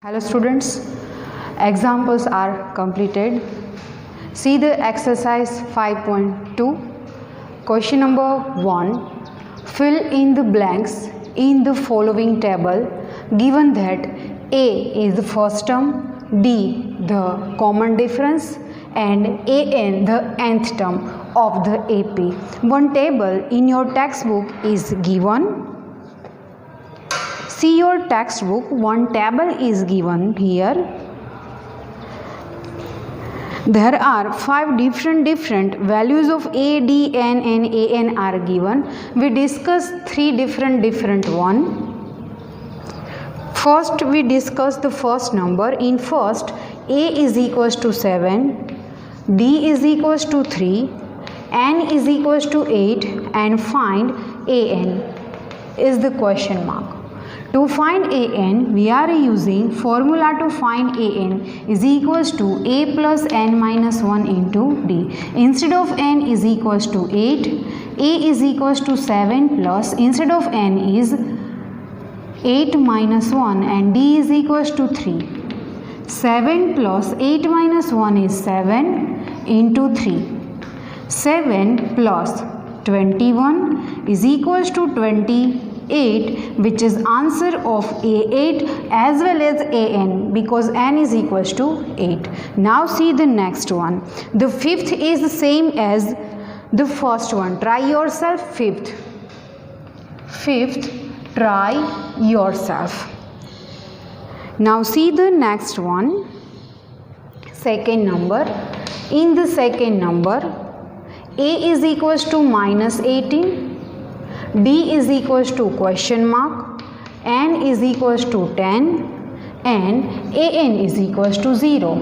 Hello students, examples are completed. See the exercise 5.2. Question number 1. Fill in the blanks in the following table given that A is the first term, D the common difference and AN the nth term of the AP. One table in your textbook is given. See your textbook, one table is given here. There are 5 different values of A, D, N and AN are given. We discuss 3 different one. First we discuss the first number. In first, A is equals to 7, D is equals to 3, N is equals to 8 and find AN is the question mark. To find AN, we are using formula to find AN is equals to A plus N minus 1 into D. Instead of N is equals to 8, A is equals to 7 plus instead of N is 8 minus 1 and D is equals to 3. 7 plus 8 minus 1 is 7 into 3. 7 plus 21 is equals to 28, which is answer of A8 as well as AN because N is equals to 8. Now see the next one. The fifth is the same as the first one. Try yourself. Fifth, try yourself. Now see the next one. Second number. In the second number, A is equals to minus 18, D is equals to question mark, N is equals to 10 and AN is equals to 0.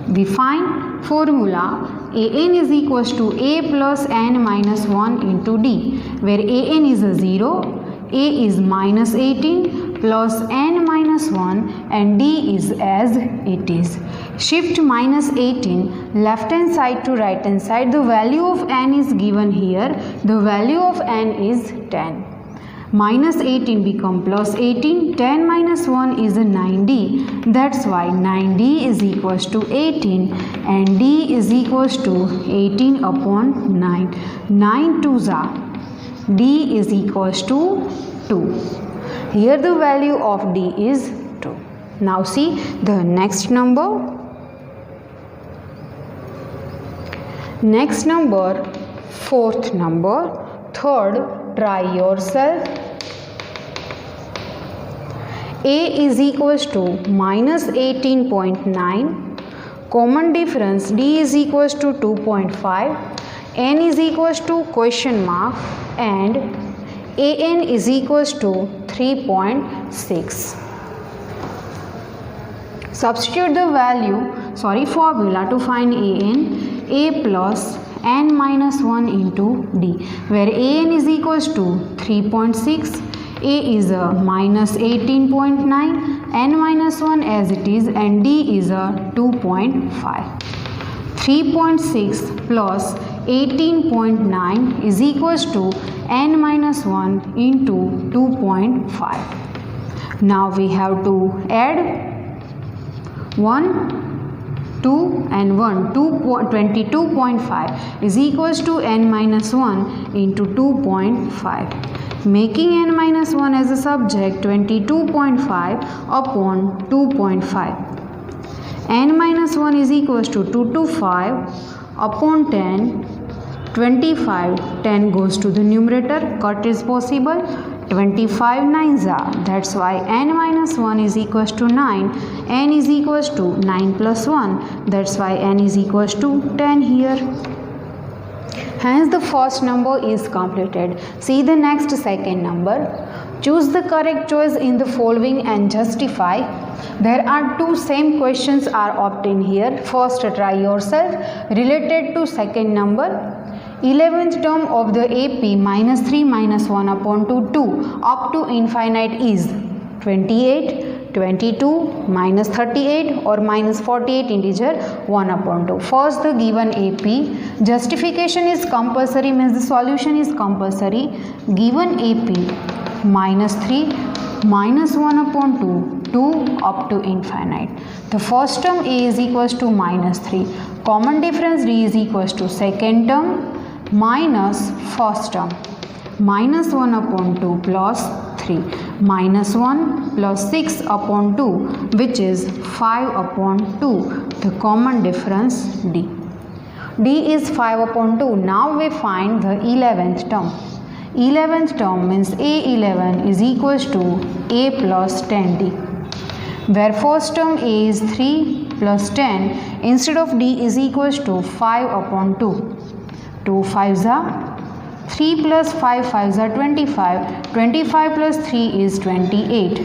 We find formula AN is equals to A plus N minus 1 into D, where AN is a 0, A is minus 18 plus N minus 1 and D is as it is. Shift minus 18 left hand side to right hand side. The value of N is given here. The value of N is 10. Minus 18 become plus 18. 10 minus 1 is a 9D. That's why 9D is equals to 18 and D is equals to 18 upon 9. 9 2s are. D is equals to 2. Here the value of D is 2. Now see the next number. Next number, fourth number. Third, try yourself. A is equals to minus 18.9. Common difference D is equals to 2.5. N is equals to question mark and AN is equals to 3.6. Substitute the formula to find AN. A plus N minus 1 into D, where AN is equals to 3.6, A is a minus 18.9, N minus 1 as it is and D is a 2.5. 3.6 plus 18.9 is equals to N minus 1 into 2.5. Now we have to add 1, 2 and 1. 22.5 is equals to N minus 1 into 2.5. Making N minus 1 as a subject, 22.5 upon 2.5. N minus 1 is equals to 2 to 5 upon 10. 25. 10 goes to the numerator. Cut is possible. 25 9s are. That's why N minus 1 is equals to 9. N is equals to 9 plus 1. That's why N is equals to 10 here. Hence the first number is completed. See the next second number. Choose the correct choice in the following and justify. There are 2 same questions are obtained here. First, try yourself. Related to second number. 11th term of the AP minus 3 minus 1 upon 2 up to infinite is 28, 22, minus 38 or minus 48 integer 1 upon 2. First the given AP. Justification is compulsory means the solution is compulsory. Given AP minus 3 minus 1 upon 2 2 up to infinite. The first term a is equals to minus 3. Common difference d is equals to second term minus first term. Minus 1 upon 2 plus 3. Minus 1 plus 6 upon 2, which is 5 upon 2. The common difference d. D is 5 upon 2. Now we find the 11th term. 11th term means A11 is equals to A plus 10D. Where first term A is 3 plus 10, instead of D is equals to 5 upon 2. 2 5s are 3 plus 5 5s are 25. 25 plus 3 is 28.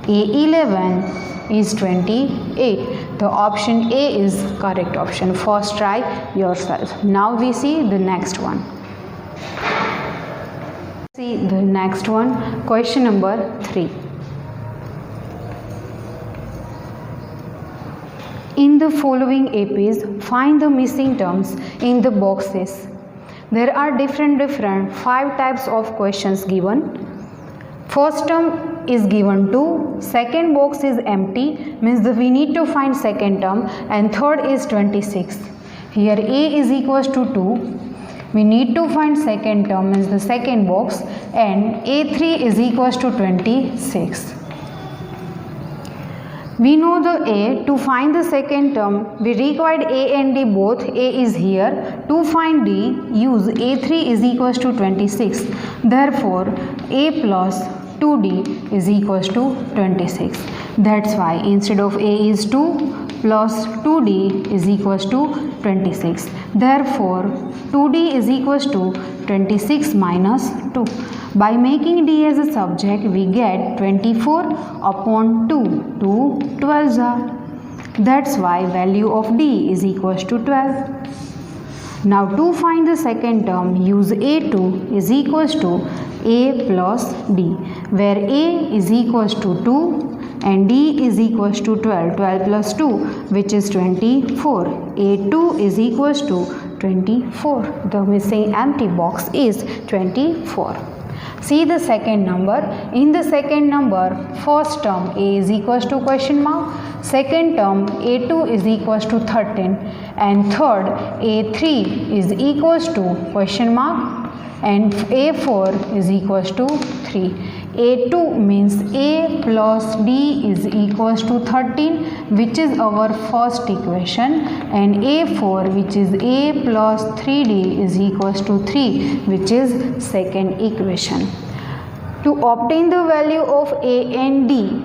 A11 is 28. The option A is correct option. First try yourself. Now we see the next one. See the next one. Question number 3. In the following APs, find the missing terms in the boxes. There are different 5 types of questions given. First term is given 2, second box is empty, means that we need to find second term, and third is 26. Here A is equals to 2. We need to find second term, means the second box, and A3 is equals to 26. We know the A. To find the second term, we required A and D both. A is here. To find D, use A3 is equals to 26. Therefore, A plus 2D is equals to 26. That's why instead of A is 2 plus 2D is equals to 26. Therefore, 2D is equals to 26 minus 2. By making D as a subject, we get 24 upon 2. 2 12s are. That's why value of D is equals to 12. Now to find the second term, use A2 is equals to A plus D, where A is equals to 2 and D is equals to 12. 12 plus 2, which is 24. A2 is equals to 24. The missing empty box is 24. See the second number. In the second number, first term A is equals to question mark, second term A2 is equals to 13, and third A3 is equals to question mark, and A4 is equals to 3. A2 means A plus D is equals to 13, which is our first equation, and A4, which is A plus 3D is equals to 3, which is second equation. To obtain the value of A and D,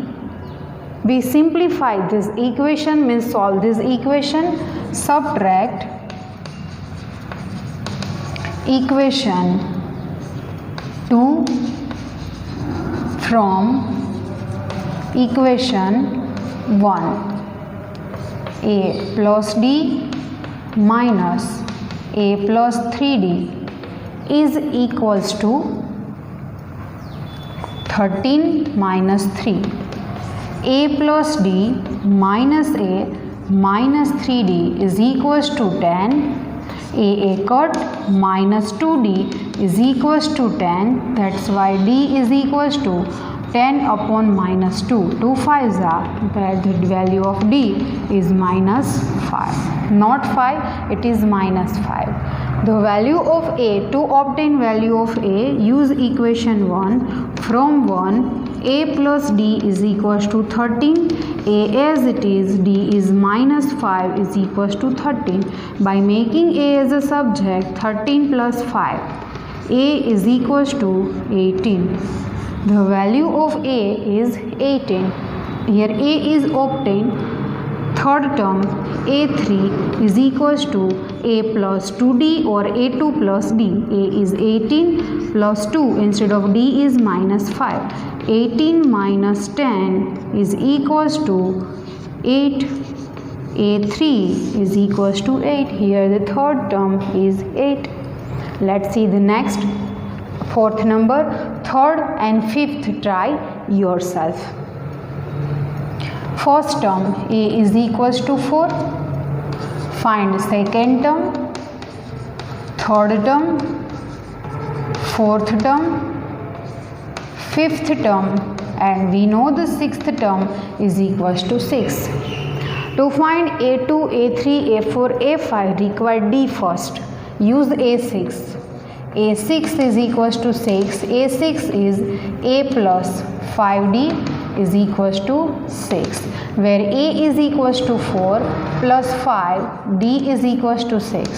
we simplify this equation, means solve this equation, subtract equation 2 from equation 1. A plus D minus A plus 3D is equals to 13 minus 3. A plus D minus A minus 3D is equals to 10. A cut minus 2D is equals to 10. That's why D is equals to 10 upon minus 2. 2 5s are, where the value of D is minus 5. Not 5, it is minus 5. The value of A. To obtain value of A, use equation 1. From 1, A plus D is equals to 13. A as it is, D is minus 5 is equals to 13. By making A as a subject, 13 plus 5, A is equals to 18. The value of A is 18. Here A is obtained. Third term A3 is equals to A plus 2D or A2 plus D. A is 18 plus 2, instead of D is minus 5. 18 minus 10 is equals to 8. A3 is equals to 8. Here the third term is 8. Let's see the next. Fourth number, third and fifth, try yourself. First term A is equals to 4. Find second term, third term, fourth term, fifth term, and we know the sixth term is equals to 6. To find A2, A3, A4, A5 require D first. Use A6. A6 is equals to 6. A6 is A plus 5D is equals to 6. Where A is equals to 4 plus 5, D is equals to 6.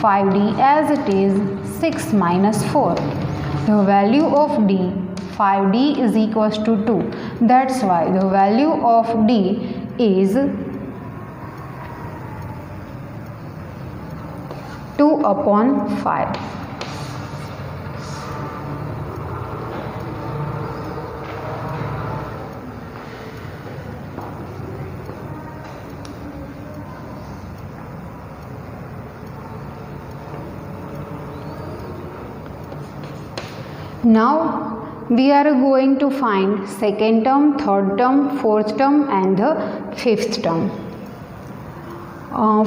5D as it is 6 minus 4. The value of D, 5D is equals to 2. That's why the value of D is 2 upon 5. Now we are going to find second term, third term, fourth term and the fifth term.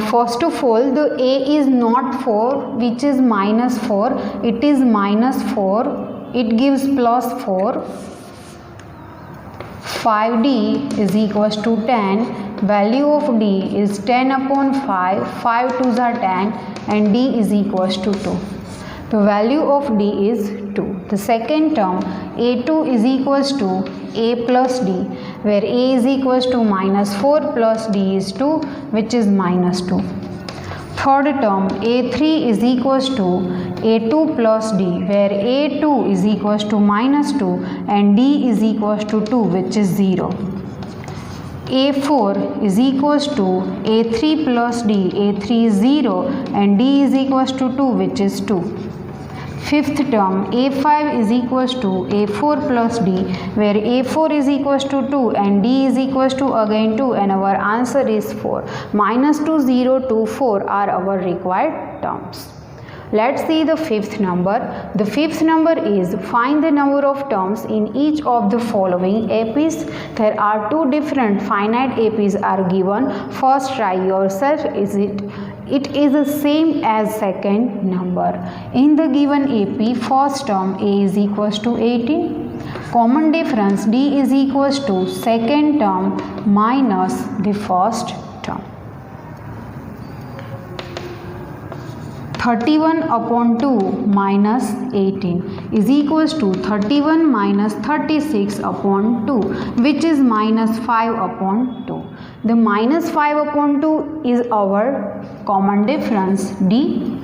First of all, the A is not 4, which is minus 4. It is minus 4. It gives plus 4. 5D is equals to 10. Value of D is 10 upon 5. 5 2s are 10 and D is equals to 2. The value of D is 2. The second term, A2 is equals to A plus D, where A is equals to minus 4 plus D is 2, which is minus 2. Third term, A3 is equals to A2 plus D, where A2 is equals to minus 2 and D is equals to 2, which is 0. A4 is equals to A3 plus D, A3 is 0 and D is equals to 2, which is 2. Fifth term, A5 is equals to A4 plus D, where A4 is equals to 2 and D is equals to again 2, and our answer is 4. Minus 2, 0, 2, 4 are our required terms. Let's see the fifth number. The fifth number is find the number of terms in each of the following APs. There are two different finite APs are given. First, try yourself. It is the same as second number. In the given AP, first term A is equals to 18. Common difference D is equals to second term minus the first term. 31 upon 2 minus 18 is equals to 31 minus 36 upon 2, which is minus 5 upon 2. The minus 5 upon 2 is our common difference D.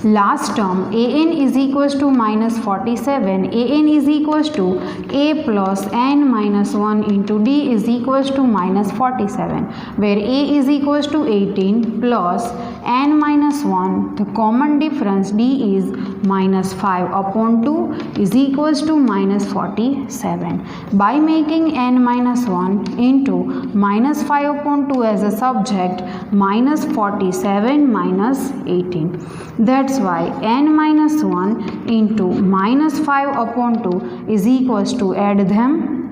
Last term, an is equals to minus 47. An is equals to a plus n minus 1 into d is equals to minus 47, where a is equals to 18 plus n minus 1. The common difference d is minus 5 upon 2 is equals to minus 47. By making n minus 1 into minus 5 upon 2 as a subject, minus 47 minus 18. That's why n minus 1 into minus 5 upon 2 is equals to, add them,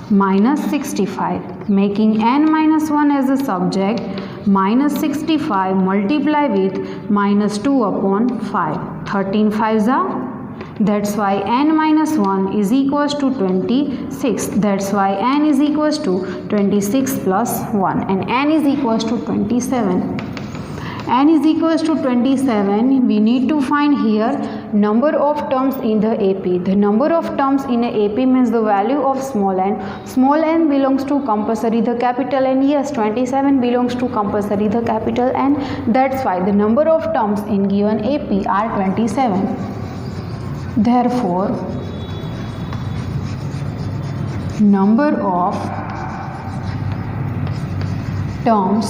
minus 65. Making n minus 1 as a subject, minus 65 multiply with minus 2 upon 5. 13 5s are. That's why n minus 1 is equals to 26. That's why n is equals to 26 plus 1, and n is equals to 27. N is equals to 27. We need to find here number of terms in the AP. The number of terms in a AP means the value of small n. Small n belongs to compulsory the capital N. Yes, 27 belongs to compulsory the capital N. That's why the number of terms in given AP are 27. Therefore, number of terms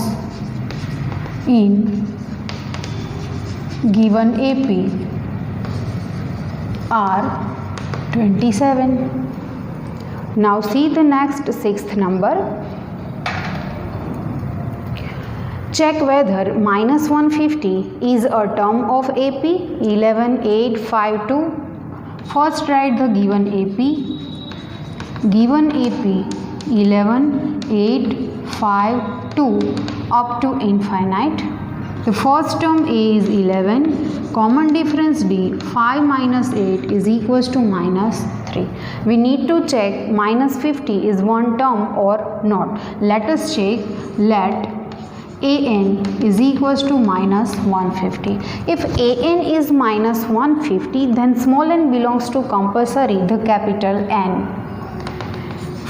in given AP are 27. Now see the next sixth number. Check whether minus 150 is a term of AP. 11, 8, 5, 2. First write the given AP. Given AP 11, 8, 5, 2 up to infinite. The first term A is 11, common difference D, 5 minus 8 is equals to minus 3. We need to check minus 50 is one term or not. Let us check. Let an is equals to minus 150. If an is minus 150, then small n belongs to compulsory the capital N.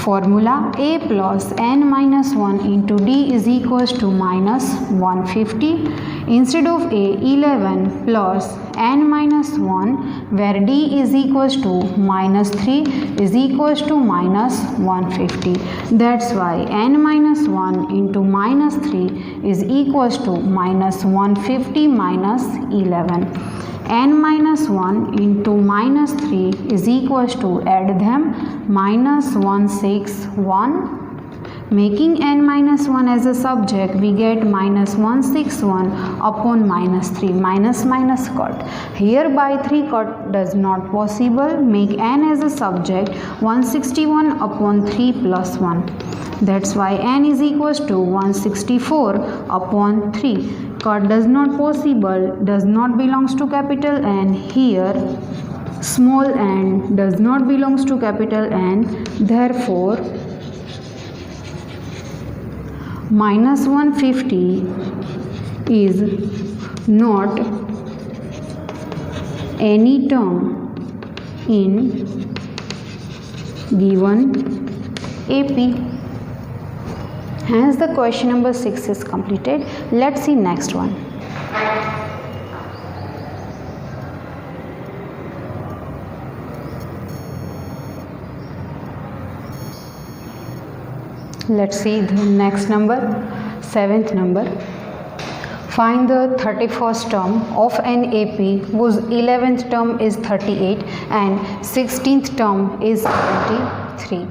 Formula: a plus n minus 1 into d is equals to minus 150. Instead of a, 11 plus n minus 1, where d is equals to minus 3 is equals to minus 150. That's why n minus 1 into minus 3 is equals to minus 150 minus 11. N minus 1 into minus 3 is equals to, add them, minus 161. Making n minus 1 as a subject, we get minus 161 upon minus 3. Minus minus cut. Here by 3 cut does not possible. Make n as a subject, 161 upon 3 plus 1. That's why n is equals to 164 upon 3. Cut does not possible, does not belongs to capital N. Here small n does not belongs to capital N. Therefore minus 150 is not any term in given AP. Hence the question number 6 is completed. Let's see next one. Let's see the next number, 7th number. Find the 31st term of an AP whose 11th term is 38 and 16th term is 73.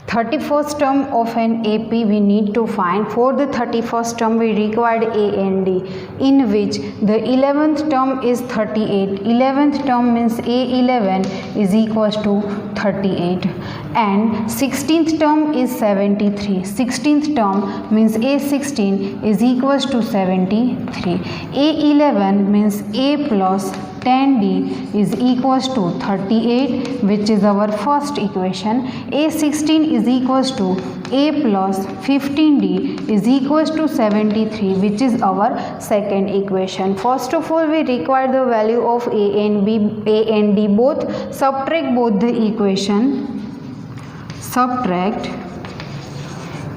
31st term of an AP we need to find. For the 31st term we required A and D, in which the 11th term is 38. 11th term means A11 is equals to 38 and 16th term is 73. 16th term means A16 is equals to 73. A11 means A plus 10D is equals to 38, which is our first equation. A16 is equals to A plus 15D is equals to 73, which is our second equation. First of all, we require the value of A and D both. Subtract both the equation. Subtract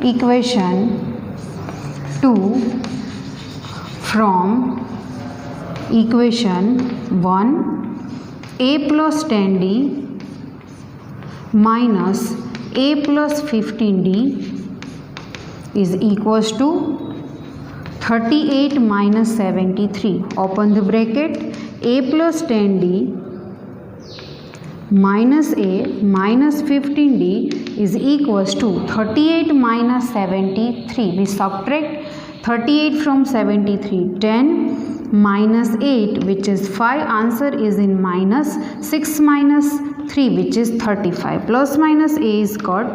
equation 2 from equation 1. A plus 10D minus A plus 15D is equals to 38 minus 73. Open the bracket. A plus 10D minus A minus 15D is equals to 38 minus 73. We subtract 38 from 73. 10 minus 8, which is 5. Answer is in minus. 6 minus 3, which is 35. Plus minus A is got.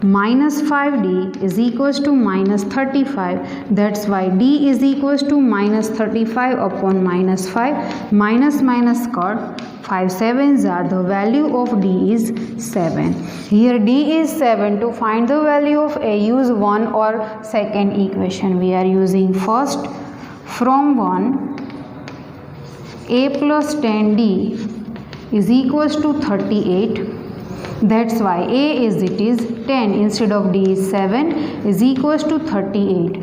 Minus 5D is equals to minus 35. That's why D is equals to minus 35 upon minus 5. Minus minus cut. 5 sevens are the value of D is 7. Here D is 7. To find the value of A, use one or second equation. We are using first. From 1, A plus 10D is equals to 38. That's why A is 10 instead of D is 7 is equals to 38.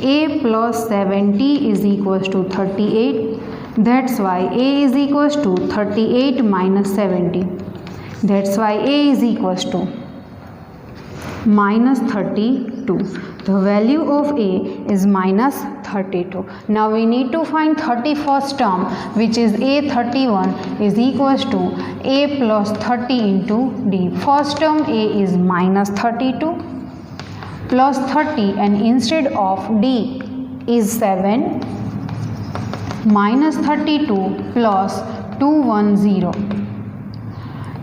A plus 7T is equals to 38. That's why A is equals to 38 minus 70. That's why A is equals to minus 32. The value of A is minus 32. Now we need to find 31st term, which is A31 is equals to A plus 30 into D. First term A is minus 32 plus 30 and instead of D is 7 minus 32 plus 210.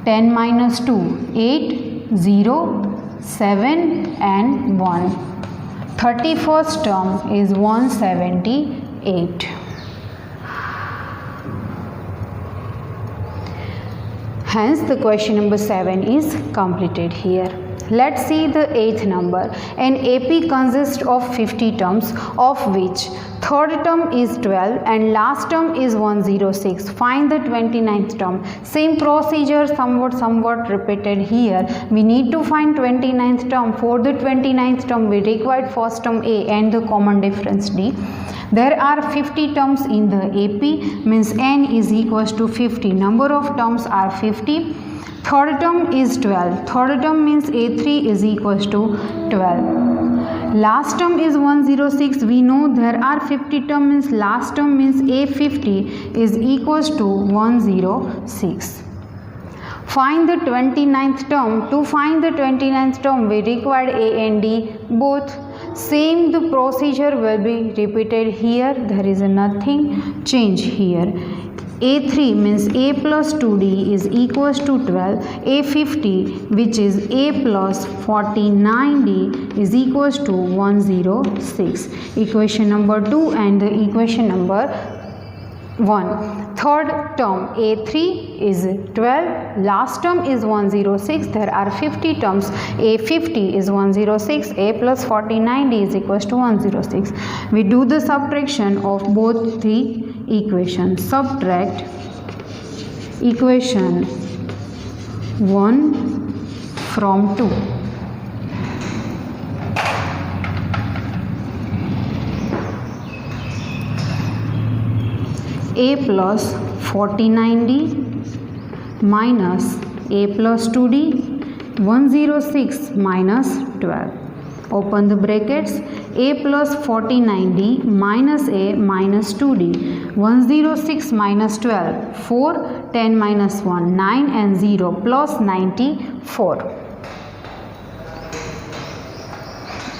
10 minus 2, 8, 0, 7 and 1. 31st term is 170 8. Hence the question number 7 is completed here. Let's see the 8th number. An AP consists of 50 terms, of which third term is 12 and last term is 106. Find the 29th term. Same procedure somewhat repeated here. We need to find 29th term. For the 29th term we required first term A and the common difference D. There are 50 terms in the AP, means n is equals to 50. Number of terms are 50. Third term is 12. Third term means A3 is equals to 12. Last term is 106. We know there are 50 terms, means last term means A50 is equals to 106. Find the 29th term. To find the 29th term we required A and D both. Same the procedure will be repeated here. There is nothing change here. A3 means A plus 2D is equals to 12. A50 which is A plus 49D is equals to 106. Equation number 2 and the equation number 1. Third term A3 is 12, last term is 106. There are 50 terms. A50 is 106, A plus 49D is equals to 106. We do the subtraction of both the equations. Subtract equation 1 from 2. A plus 49D minus A plus 2D, 106 minus 12. Open the brackets. A plus 49D minus A minus 2D, 106 minus 12, 4, 10 minus 1, 9 and 0 plus 94.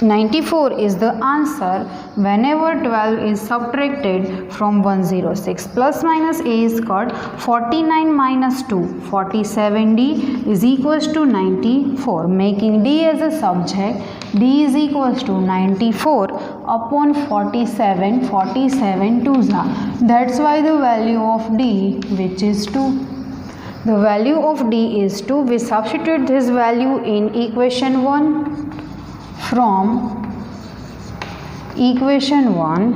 94 is the answer whenever 12 is subtracted from 106. Plus minus A is called 49 minus 2, 47D is equals to 94. Making D as a subject, D is equals to 94 upon 47, 47 twos are. That's why the value of D, which is 2. The value of D is 2. We substitute this value in equation 1. From equation 1,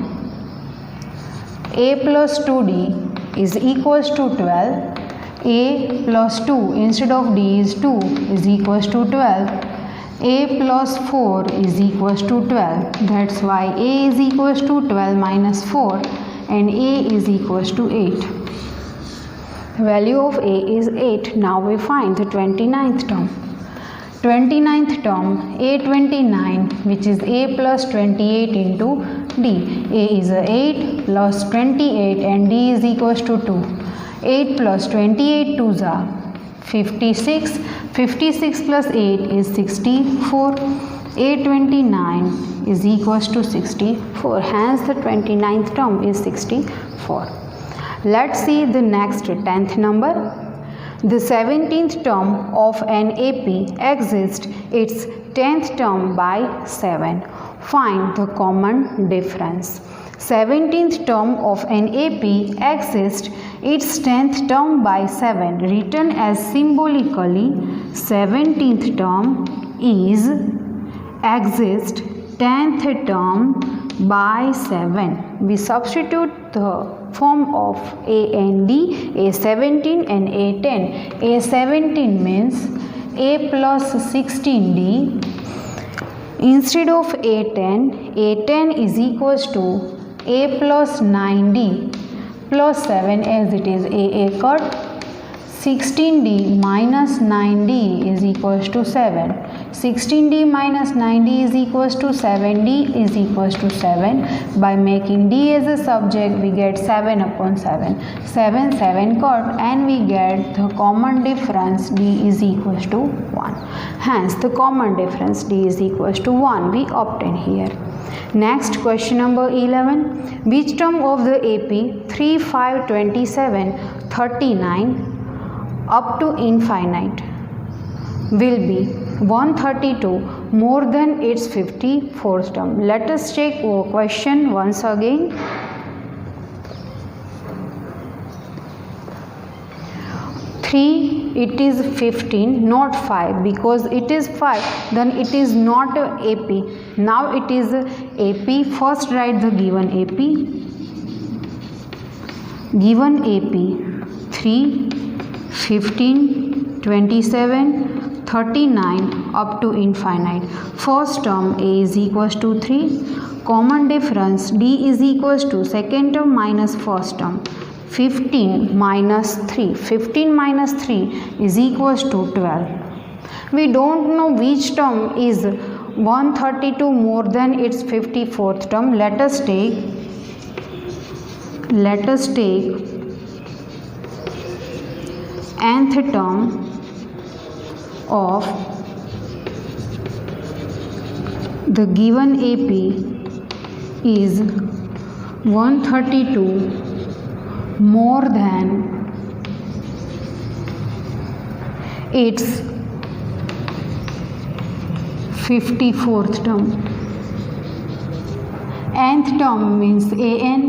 A plus 2D is equals to 12. A plus 2 instead of D is 2 is equals to 12. A plus 4 is equals to 12. That's why A is equals to 12 minus 4 and A is equals to 8. The value of A is 8. Now we find the 29th term. 29th term A29, which is A plus 28 into D. A is 8 plus 28 and D is equals to 2. 8 plus 28 twos are 56. 56 plus 8 is 64. A29 is equals to 64. Hence the 29th term is 64. Let's see the next 10th number. The 17th term of an AP exists its 10th term by 7. Find the common difference. 17th term of an AP exists its 10th term by 7. Written as symbolically, 17th term is exist 10th term by 7. We substitute the form of A and D, A17 and A10. A17 means A plus 16D. Instead of A10, A10 is equals to A plus 9D plus 7 as it is AA cut. 16D minus 9D is equals to 7. 16D minus 9D is equals to 7D is equals to 7. By making D as a subject, we get 7 upon 7. 7, 7 cut and we get the common difference D is equals to 1. Hence, the common difference D is equals to 1 we obtain here. Next, question number 11. Which term of the AP 3, 5, 27, 39 up to infinite will be 132 more than its 54th term? Let us check our question once again. 3, it is 15, not 5, because it is 5, then it is not AP. Now it is AP. First write the given AP. Given AP 3, 15, 27, 39 up to infinite. First term A is equals to 3. Common difference D is equals to second term minus first term. 15 minus 3. 15 minus 3 is equals to 12. We don't know which term is 132 more than its 54th term. Let us take nth term of the given AP is 132 more than its 54th term. Nth term means AN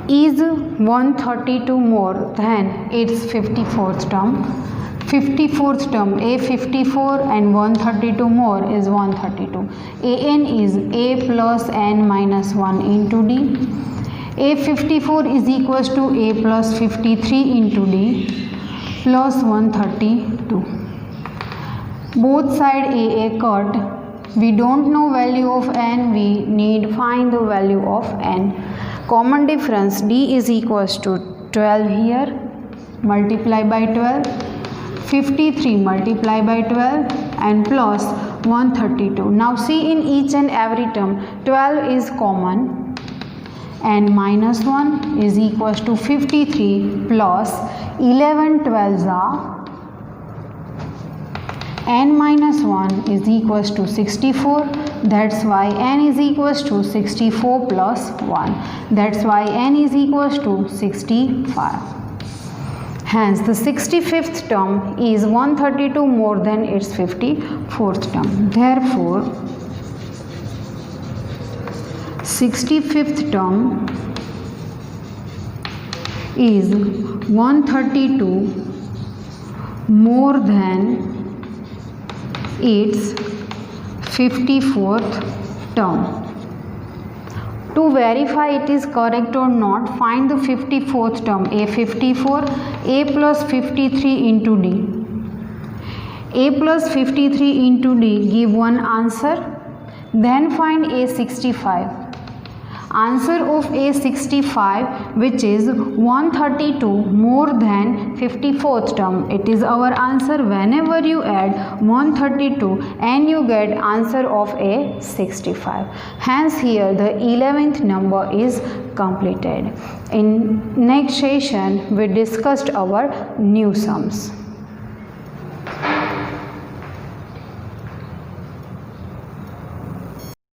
is 132 more than its 54th term. 54th term A 54 and 132 more is 132. AN is A plus N minus 1 into D. A 54 is equals to A plus 53 into D plus 132. Both side AA cut. We don't know value of N. We need find the value of N. Common difference D is equals to 12 here. Multiply by 12. 53 multiply by 12 and plus 132. Now see in each and every term 12 is common. And minus 1 is equals to 53 plus 11 12s are n minus 1 is equals to 64. That's why n is equals to 64 plus 1. That's why n is equals to 65. Hence the 65th term is 132 more than its 54th term. Therefore 65th term is 132 more than its 54th term. To verify it is correct or not, find the 54th term. A 54, A plus 53 into D. A plus 53 into D, give one answer. Then find A 65. Answer of A65, which is 132 more than 54th term. It is our answer. Whenever you add 132 and you get answer of A65. Hence here the 11th number is completed. In next session we discussed our new sums.